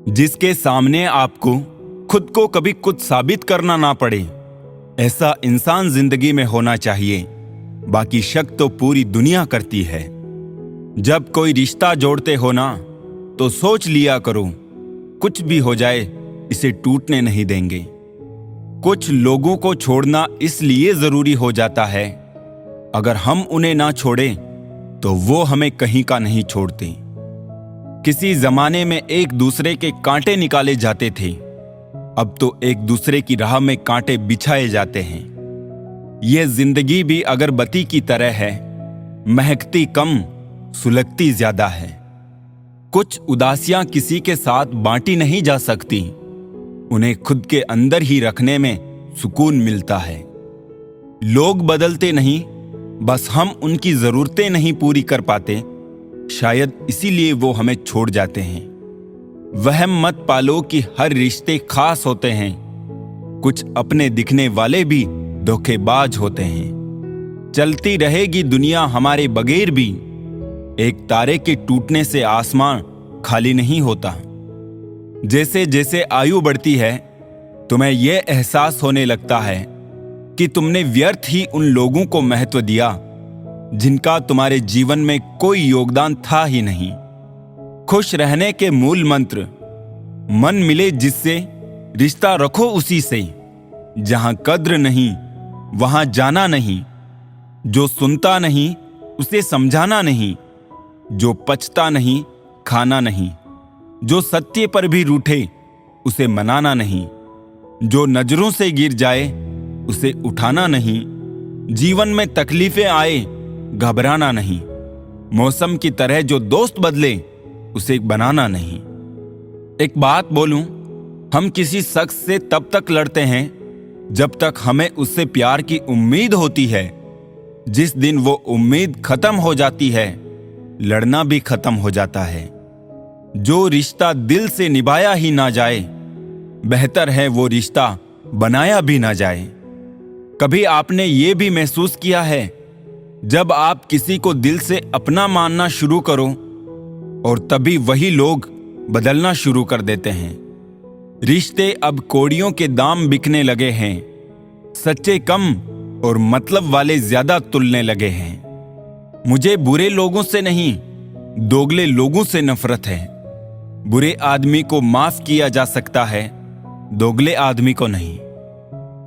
जिसके सामने आपको खुद को कभी कुछ साबित करना ना पड़े, ऐसा इंसान जिंदगी में होना चाहिए। बाकी शक तो पूरी दुनिया करती है। जब कोई रिश्ता जोड़ते हो ना, तो सोच लिया करो, कुछ भी हो जाए इसे टूटने नहीं देंगे। कुछ लोगों को छोड़ना इसलिए जरूरी हो जाता है, अगर हम उन्हें ना छोड़ें तो वो हमें कहीं का नहीं छोड़ते। किसी जमाने में एक दूसरे के कांटे निकाले जाते थे, अब तो एक दूसरे की राह में कांटे बिछाए जाते हैं। यह जिंदगी भी अगरबत्ती की तरह है, महकती कम, सुलगती ज्यादा है। कुछ उदासियां किसी के साथ बांटी नहीं जा सकती, उन्हें खुद के अंदर ही रखने में सुकून मिलता है। लोग बदलते नहीं, बस हम उनकी जरूरतें नहीं पूरी कर पाते, शायद इसीलिए वो हमें छोड़ जाते हैं। वहम मत पालो कि हर रिश्ते खास होते हैं, कुछ अपने दिखने वाले भी धोखेबाज होते हैं। चलती रहेगी दुनिया हमारे बगैर भी, एक तारे के टूटने से आसमान खाली नहीं होता। जैसे जैसे आयु बढ़ती है, तुम्हें यह एहसास होने लगता है कि तुमने व्यर्थ ही उन लोगों को महत्व दिया जिनका तुम्हारे जीवन में कोई योगदान था ही नहीं। खुश रहने के मूल मंत्र, मन मिले जिससे रिश्ता रखो उसी से। जहां कद्र नहीं वहां जाना नहीं, जो सुनता नहीं उसे समझाना नहीं, जो पचता नहीं खाना नहीं, जो सत्य पर भी रूठे उसे मनाना नहीं, जो नजरों से गिर जाए उसे उठाना नहीं। जीवन में तकलीफें आए घबराना नहीं, मौसम की तरह जो दोस्त बदले उसे बनाना नहीं। एक बात बोलूं, हम किसी शख्स से तब तक लड़ते हैं जब तक हमें उससे प्यार की उम्मीद होती है। जिस दिन वो उम्मीद खत्म हो जाती है, लड़ना भी खत्म हो जाता है। जो रिश्ता दिल से निभाया ही ना जाए, बेहतर है वो रिश्ता बनाया भी ना जाए। कभी आपने ये भी महसूस किया है, जब आप किसी को दिल से अपना मानना शुरू करो और तभी वही लोग बदलना शुरू कर देते हैं। रिश्ते अब कौड़ियों के दाम बिकने लगे हैं, सच्चे कम और मतलब वाले ज्यादा तुलने लगे हैं। मुझे बुरे लोगों से नहीं, दोगले लोगों से नफरत है। बुरे आदमी को माफ किया जा सकता है, दोगले आदमी को नहीं।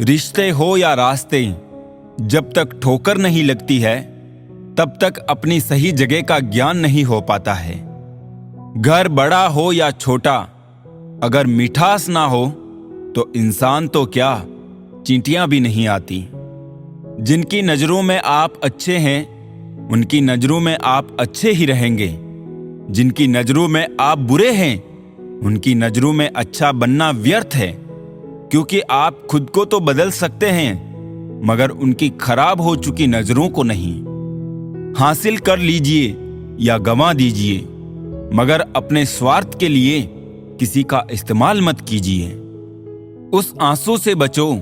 रिश्ते हो या रास्ते, जब तक ठोकर नहीं लगती है तब तक अपनी सही जगह का ज्ञान नहीं हो पाता है। घर बड़ा हो या छोटा, अगर मिठास ना हो तो इंसान तो क्या, चींटियां भी नहीं आती। जिनकी नजरों में आप अच्छे हैं, उनकी नजरों में आप अच्छे ही रहेंगे। जिनकी नजरों में आप बुरे हैं, उनकी नजरों में अच्छा बनना व्यर्थ है, क्योंकि आप खुद को तो बदल सकते हैं मगर उनकी खराब हो चुकी नजरों को नहीं। हासिल कर लीजिए या गंवा दीजिए, मगर अपने स्वार्थ के लिए किसी का इस्तेमाल मत कीजिए। उस आंसू से बचो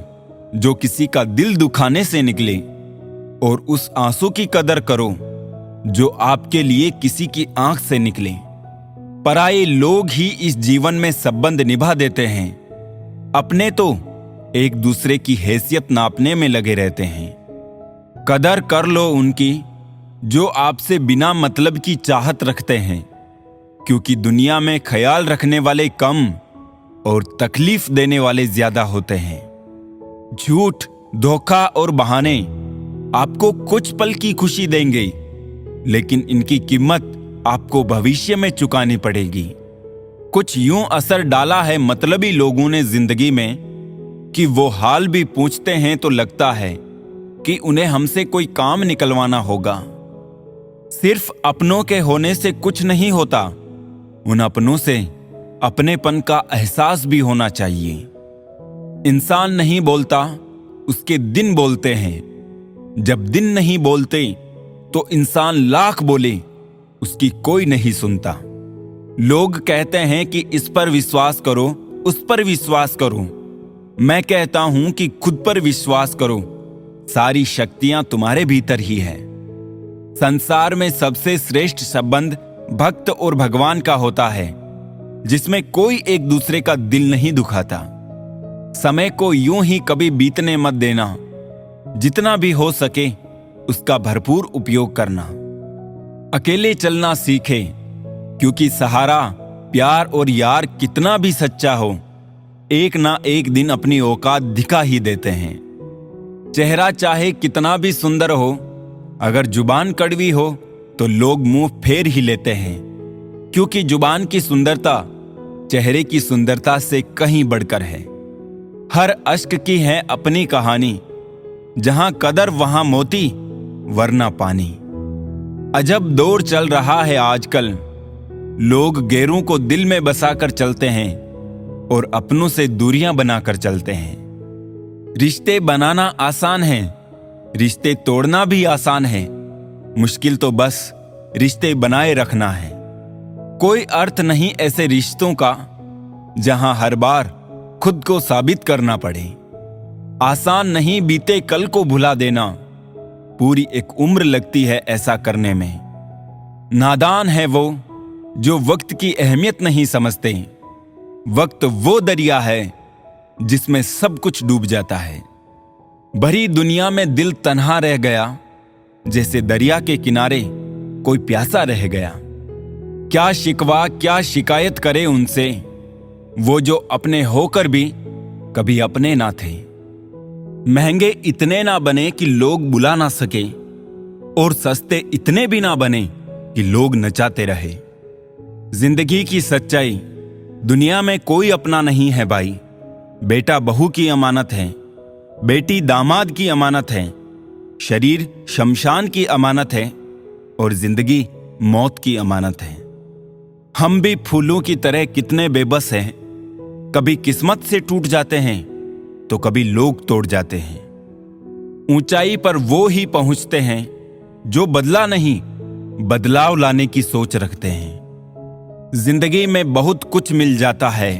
जो किसी का दिल दुखाने से निकले, और उस आंसू की कदर करो जो आपके लिए किसी की आंख से निकले। पराये लोग ही इस जीवन में संबंध निभा देते हैं, अपने तो एक दूसरे की हैसियत नापने में लगे रहते हैं। कदर कर लो उनकी जो आपसे बिना मतलब की चाहत रखते हैं, क्योंकि दुनिया में ख्याल रखने वाले कम और तकलीफ देने वाले ज्यादा होते हैं। झूठ, धोखा और बहाने आपको कुछ पल की खुशी देंगे, लेकिन इनकी कीमत आपको भविष्य में चुकानी पड़ेगी। कुछ यूं असर डाला है मतलबी लोगों ने जिंदगी में कि वो हाल भी पूछते हैं तो लगता है कि उन्हें हमसे कोई काम निकलवाना होगा। सिर्फ अपनों के होने से कुछ नहीं होता, उन अपनों से अपनेपन का एहसास भी होना चाहिए। इंसान नहीं बोलता, उसके दिन बोलते हैं। जब दिन नहीं बोलते तो इंसान लाख बोले, उसकी कोई नहीं सुनता। लोग कहते हैं कि इस पर विश्वास करो, उस पर विश्वास करो। मैं कहता हूं कि खुद पर विश्वास करो, सारी शक्तियां तुम्हारे भीतर ही है। संसार में सबसे श्रेष्ठ संबंध भक्त और भगवान का होता है। जिसमें कोई एक दूसरे का दिल नहीं दुखाता। समय को यूं ही कभी बीतने मत देना, जितना भी हो सके उसका भरपूर उपयोग करना। अकेले चलना सीखे, क्योंकि सहारा, प्यार और यार कितना भी सच्चा हो, एक ना एक दिन अपनी औकात दिखा ही देते हैं। चेहरा चाहे कितना भी सुंदर हो, अगर जुबान कड़वी हो तो लोग मुंह फेर ही लेते हैं, क्योंकि जुबान की सुंदरता चेहरे की सुंदरता से कहीं बढ़कर है। हर अश्क की है अपनी कहानी, जहां कदर वहां मोती वरना पानी। अजब दौर चल रहा है आजकल, लोग गैरों को दिल में बसाकर चलते हैं और अपनों से दूरियां बनाकर चलते हैं। रिश्ते बनाना आसान है, रिश्ते तोड़ना भी आसान है, मुश्किल तो बस रिश्ते बनाए रखना है। कोई अर्थ नहीं ऐसे रिश्तों का जहां हर बार खुद को साबित करना पड़े। आसान नहीं बीते कल को भुला देना, पूरी एक उम्र लगती है ऐसा करने में। नादान है वो जो वक्त की अहमियत नहीं समझते। वक्त वो दरिया है जिसमें सब कुछ डूब जाता है। भरी दुनिया में दिल तन्हा रह गया, जैसे दरिया के किनारे कोई प्यासा रह गया। क्या शिकवा क्या शिकायत करे उनसे, वो जो अपने होकर भी कभी अपने ना थे। महंगे इतने ना बने कि लोग बुला ना सके, और सस्ते इतने भी ना बने कि लोग नचाते रहे। जिंदगी की सच्चाई, दुनिया में कोई अपना नहीं है भाई। बेटा बहू की अमानत है, बेटी दामाद की अमानत है, शरीर शमशान की अमानत है, और जिंदगी मौत की अमानत है। हम भी फूलों की तरह कितने बेबस हैं, कभी किस्मत से टूट जाते हैं तो कभी लोग तोड़ जाते हैं। ऊंचाई पर वो ही पहुंचते हैं जो बदला नहीं, बदलाव लाने की सोच रखते हैं। जिंदगी में बहुत कुछ मिल जाता है,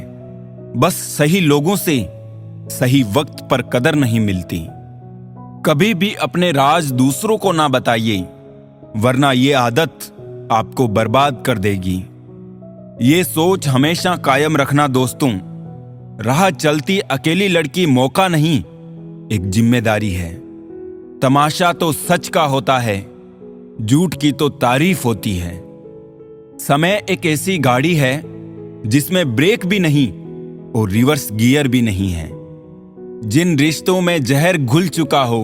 बस सही लोगों से सही वक्त पर कदर नहीं मिलती। कभी भी अपने राज दूसरों को ना बताइए, वरना ये आदत आपको बर्बाद कर देगी। ये सोच हमेशा कायम रखना दोस्तों, राह चलती अकेली लड़की मौका नहीं, एक जिम्मेदारी है। तमाशा तो सच का होता है, झूठ की तो तारीफ होती है। समय एक ऐसी गाड़ी है जिसमें ब्रेक भी नहीं और रिवर्स गियर भी नहीं है। जिन रिश्तों में जहर घुल चुका हो,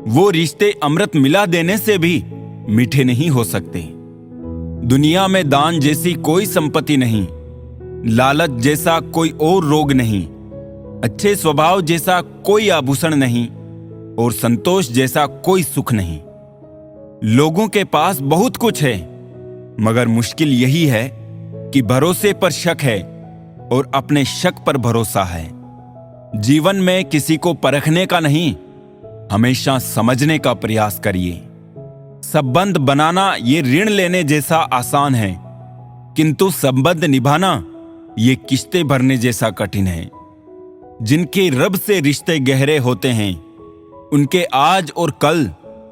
वो रिश्ते अमृत मिला देने से भी मीठे नहीं हो सकते। दुनिया में दान जैसी कोई संपत्ति नहीं, लालच जैसा कोई और रोग नहीं, अच्छे स्वभाव जैसा कोई आभूषण नहीं, और संतोष जैसा कोई सुख नहीं। लोगों के पास बहुत कुछ है, मगर मुश्किल यही है कि भरोसे पर शक है और अपने शक पर भरोसा है। जीवन में किसी को परखने का नहीं, हमेशा समझने का प्रयास करिए। संबंध बनाना ये ऋण लेने जैसा आसान है, किंतु संबंध निभाना ये किस्तें भरने जैसा कठिन है। जिनके रब से रिश्ते गहरे होते हैं, उनके आज और कल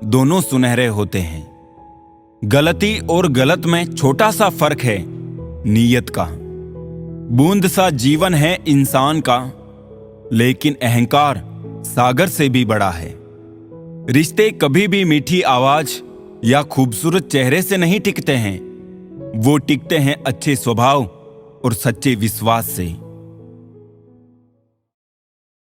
दोनों सुनहरे होते हैं। गलती और गलत में छोटा सा फर्क है, नीयत का। बूंद सा जीवन है इंसान का, लेकिन अहंकार सागर से भी बड़ा है। रिश्ते कभी भी मीठी आवाज या खूबसूरत चेहरे से नहीं टिकते हैं, वो टिकते हैं अच्छे स्वभाव और सच्चे विश्वास से।